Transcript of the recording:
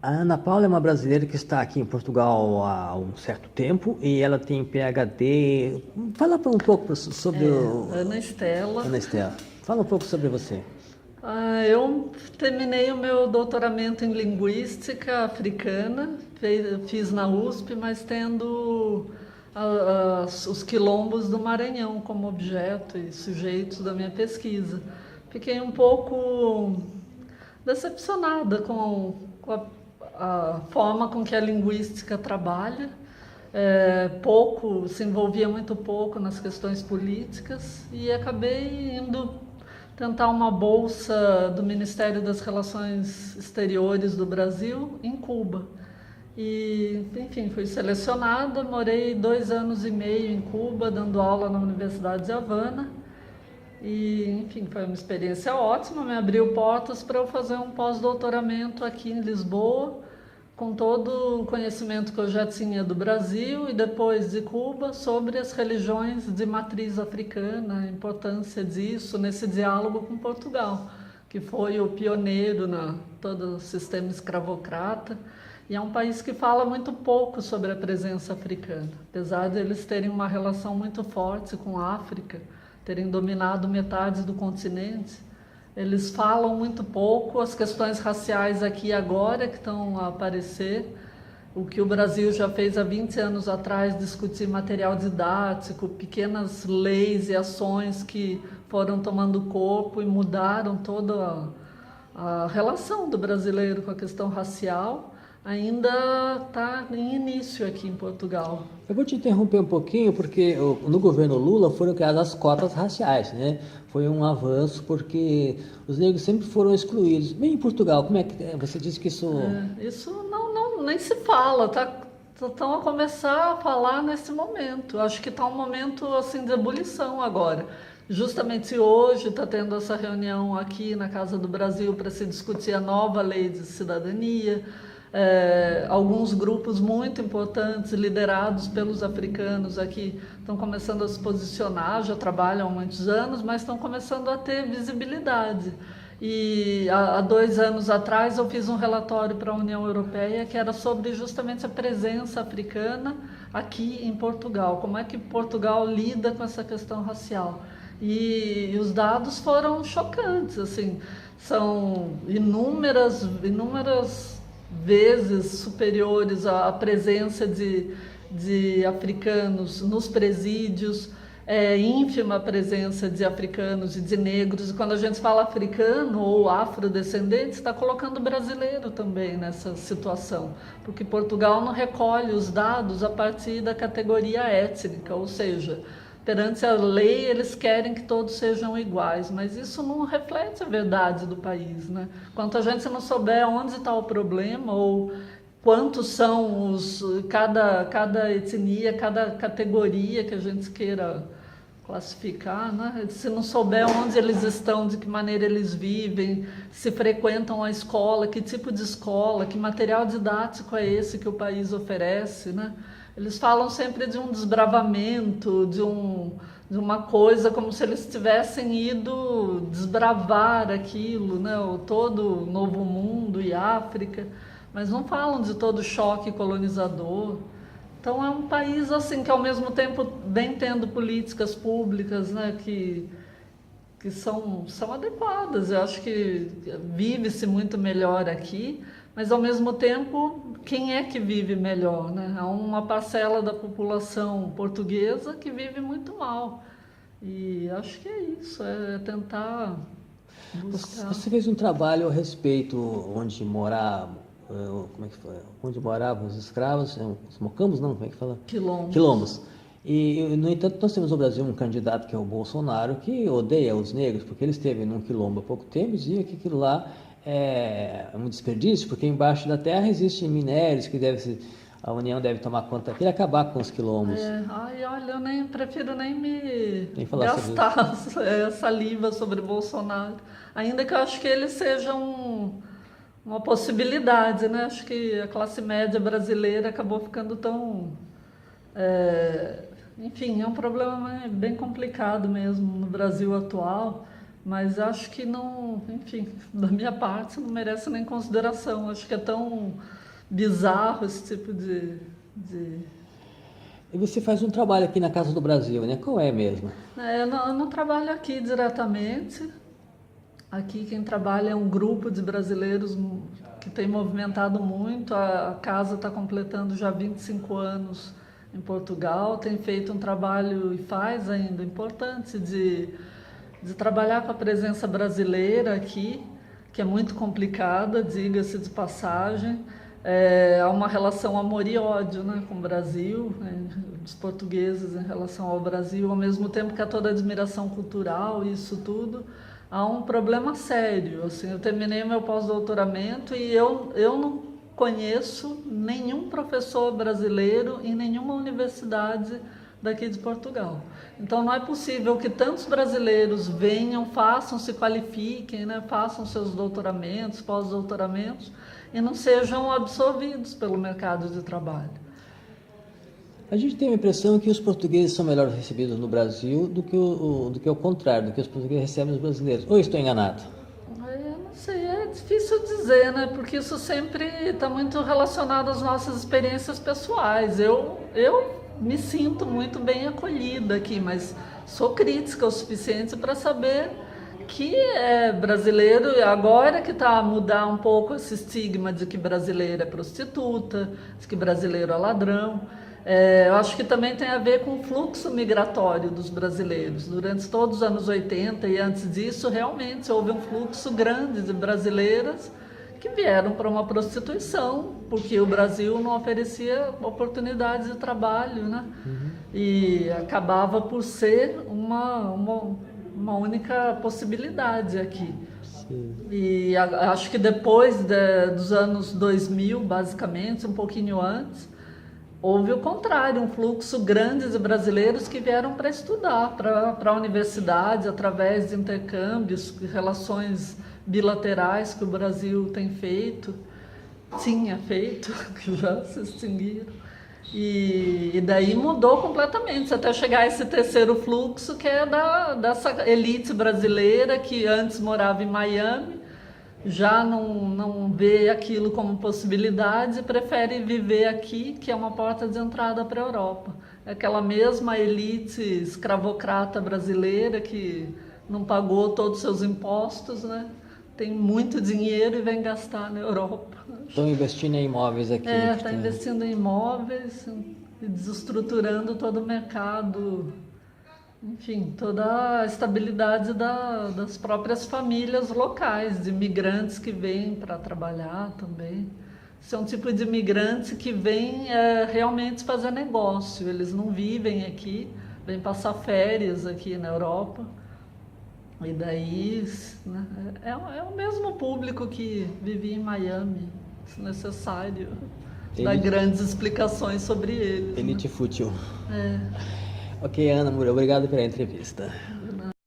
A Ana Paula é uma brasileira que está aqui em Portugal há um certo tempo e ela tem PhD. Fala um pouco sobre Ana Estela. Ana Estela. Fala um pouco sobre você. Eu terminei o meu doutoramento em linguística africana, fiz na USP, mas tendo os quilombos do Maranhão como objeto e sujeitos da minha pesquisa. Fiquei um pouco decepcionada com a forma com que a linguística trabalha. Se envolvia muito pouco nas questões políticas e acabei indo tentar uma bolsa do Ministério das Relações Exteriores do Brasil em Cuba. E, enfim, fui selecionada, morei 2 anos e meio em Cuba, dando aula na Universidade de Havana. E, enfim, foi uma experiência ótima, me abriu portas para eu fazer um pós-doutoramento aqui em Lisboa, com todo o conhecimento que eu já tinha do Brasil e depois de Cuba sobre as religiões de matriz africana, a importância disso nesse diálogo com Portugal, que foi o pioneiro na todo o sistema escravocrata. E é um país que fala muito pouco sobre a presença africana, apesar de eles terem uma relação muito forte com a África, terem dominado metade do continente. Eles falam muito pouco, as questões raciais aqui agora que estão a aparecer, o que o Brasil já fez há 20 anos atrás, discutir material didático, pequenas leis e ações que foram tomando corpo e mudaram toda a relação do brasileiro com a questão racial, ainda está em início aqui em Portugal. Eu vou te interromper um pouquinho porque no governo Lula foram criadas as cotas raciais, né? Foi um avanço porque os negros sempre foram excluídos. Bem em Portugal, como é que você disse que isso? Isso nem se fala, estão a começar a falar nesse momento. Acho que está um momento assim de ebulição agora. Justamente hoje está tendo essa reunião aqui na Casa do Brasil para se discutir a nova lei de cidadania. Alguns grupos muito importantes, liderados pelos africanos aqui, estão começando a se posicionar, já trabalham há muitos anos, mas estão começando a ter visibilidade. E há 2 anos atrás eu fiz um relatório para a União Europeia que era sobre justamente a presença africana aqui em Portugal, como é que Portugal lida com essa questão racial. E os dados foram chocantes, assim, são inúmeras vezes superiores à presença de africanos nos presídios, ínfima a presença de africanos e de negros. E quando a gente fala africano ou afrodescendente, está colocando brasileiro também nessa situação, porque Portugal não recolhe os dados a partir da categoria étnica, ou seja, perante a lei, eles querem que todos sejam iguais, mas isso não reflete a verdade do país, né? Enquanto a gente não souber onde está o problema ou quantos são cada etnia, cada categoria que a gente queira classificar, né? Se não souber onde eles estão, de que maneira eles vivem, se frequentam a escola, que tipo de escola, que material didático é esse que o país oferece, né? Eles falam sempre de um desbravamento, de uma coisa como se eles tivessem ido desbravar aquilo, né? Todo o Novo Mundo e África, mas não falam de todo o choque colonizador. Então é um país assim que ao mesmo tempo vem tendo políticas públicas, né, que são adequadas. Eu acho que vive-se muito melhor aqui, mas ao mesmo tempo, quem é que vive melhor, né? Há uma parcela da população portuguesa que vive muito mal. E acho que é isso, é tentar buscar. Você fez um trabalho a respeito onde moravam, como é que foi? Onde moravam os escravos, os mocambos, não, como é que fala? Quilombos. Quilombos. E, no entanto, nós temos no Brasil um candidato que é o Bolsonaro, que odeia os negros, porque ele esteve num quilombo há pouco tempo e dizia que aquilo lá é um desperdício, porque embaixo da terra existem minérios que a União deve tomar conta daquilo e acabar com os quilombos. Olha, eu prefiro nem me Nem falar gastar saliva sobre Bolsonaro, ainda que eu acho que ele seja uma possibilidade, né? Acho que a classe média brasileira acabou ficando tão... enfim, é um problema bem complicado mesmo no Brasil atual. Mas acho que não, enfim, da minha parte não merece nem consideração. Acho que é tão bizarro esse tipo de... E você faz um trabalho aqui na Casa do Brasil, né? Qual é mesmo? Eu não trabalho aqui diretamente. Aqui quem trabalha é um grupo de brasileiros que tem movimentado muito. A casa está completando já 25 anos em Portugal, tem feito um trabalho e faz ainda importante de trabalhar com a presença brasileira aqui, que é muito complicada, diga-se de passagem. Há uma relação amor e ódio, né, com o Brasil, né, dos portugueses em relação ao Brasil, ao mesmo tempo que há toda a admiração cultural e isso tudo. Há um problema sério. Assim, eu terminei meu pós-doutoramento e eu não conheço nenhum professor brasileiro em nenhuma universidade daqui de Portugal. Então não é possível que tantos brasileiros venham, façam, se qualifiquem, né, façam seus doutoramentos, pós-doutoramentos e não sejam absorvidos pelo mercado de trabalho. A gente tem a impressão que os portugueses são melhor recebidos no Brasil do que o contrário, do que os portugueses recebem os brasileiros. Ou estou enganado? Eu não sei, é difícil dizer, né? Porque isso sempre está muito relacionado às nossas experiências pessoais. Eu me sinto muito bem acolhida aqui, mas sou crítica o suficiente para saber que brasileiro, agora que está a mudar um pouco esse estigma de que brasileiro é prostituta, de que brasileiro é ladrão. Eu acho que também tem a ver com o fluxo migratório dos brasileiros. Durante todos os anos 80 e antes disso, realmente houve um fluxo grande de brasileiras que vieram para uma prostituição, porque o Brasil não oferecia oportunidades de trabalho, né? Uhum. E acabava por ser uma única possibilidade aqui. Sim. E acho que depois dos anos 2000, basicamente, um pouquinho antes, houve o contrário, um fluxo grande de brasileiros que vieram para estudar, para a universidade, através de intercâmbios, relações bilaterais que o Brasil tinha feito, que já se extinguiram. E daí mudou completamente, até chegar a esse terceiro fluxo, que é dessa elite brasileira que antes morava em Miami, já não vê aquilo como possibilidade e prefere viver aqui, que é uma porta de entrada para a Europa. É aquela mesma elite escravocrata brasileira que não pagou todos os seus impostos, né? Tem muito dinheiro e vem gastar na Europa. Estão investindo em imóveis aqui. Está investindo em imóveis e desestruturando todo o mercado. Enfim, toda a estabilidade das próprias famílias locais, de imigrantes que vêm para trabalhar também. Esse é um tipo de imigrante que vem realmente fazer negócio. Eles não vivem aqui, vêm passar férias aqui na Europa. E daí, né, é o mesmo público que vivia em Miami, se necessário, dar grandes explicações sobre eles. Elite fútil. Ok, Ana Moura, obrigado pela entrevista.